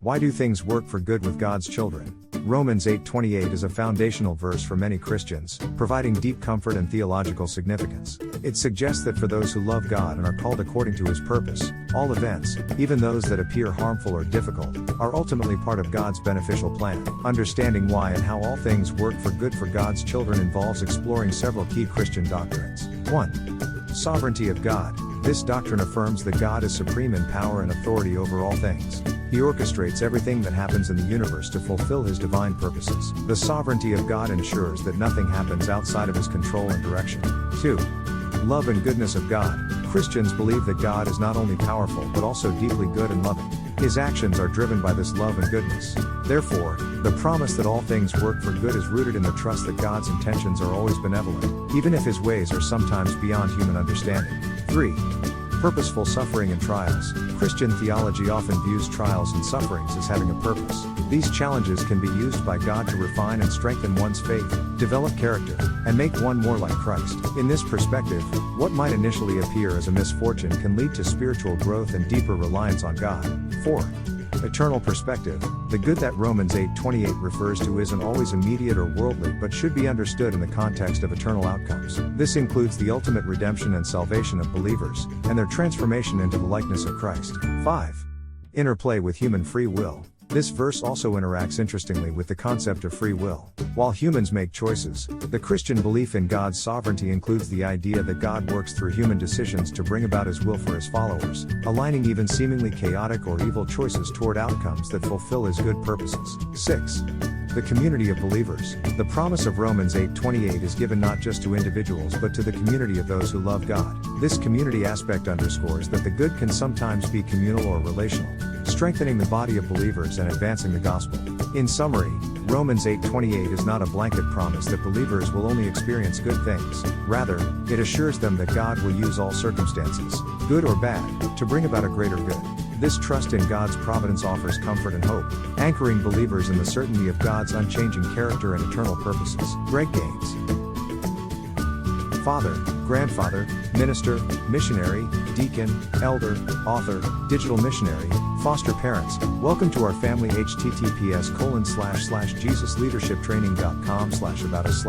Why do things work for good with God's children? Romans 8:28 is a foundational verse for many Christians, providing deep comfort and theological significance. It suggests that for those who love God and are called according to His purpose, all events, even those that appear harmful or difficult, are ultimately part of God's beneficial plan. Understanding why and how all things work for good for God's children involves exploring several key Christian doctrines. 1. Sovereignty of God. This doctrine affirms that God is supreme in power and authority over all things. He orchestrates everything that happens in the universe to fulfill His divine purposes. The sovereignty of God ensures that nothing happens outside of His control and direction. 2. Love and goodness of God. Christians believe that God is not only powerful but also deeply good and loving. His actions are driven by this love and goodness. Therefore, the promise that all things work for good is rooted in the trust that God's intentions are always benevolent, even if His ways are sometimes beyond human understanding. 3. Purposeful suffering and trials. Christian theology often views trials and sufferings as having a purpose. These challenges can be used by God to refine and strengthen one's faith, develop character, and make one more like Christ. In this perspective, what might initially appear as a misfortune can lead to spiritual growth and deeper reliance on God. 4. Eternal perspective. The good that Romans 8:28 refers to isn't always immediate or worldly but should be understood in the context of eternal outcomes. This includes the ultimate redemption and salvation of believers, and their transformation into the likeness of Christ. 5. Interplay with human free will. This verse also interacts interestingly with the concept of free will. While humans make choices, the Christian belief in God's sovereignty includes the idea that God works through human decisions to bring about His will for His followers, aligning even seemingly chaotic or evil choices toward outcomes that fulfill His good purposes. 6. The community of believers. The promise of Romans 8:28 is given not just to individuals but to the community of those who love God. This community aspect underscores that the good can sometimes be communal or relational, strengthening the body of believers and advancing the gospel. In summary, Romans 8:28 is not a blanket promise that believers will only experience good things. Rather, it assures them that God will use all circumstances, good or bad, to bring about a greater good. This trust in God's providence offers comfort and hope, anchoring believers in the certainty of God's unchanging character and eternal purposes. Greg Gaines. Father, grandfather, minister, missionary, deacon, elder, author, digital missionary, foster parents, welcome to our family. https://jesusleadershiptraining.com/about us/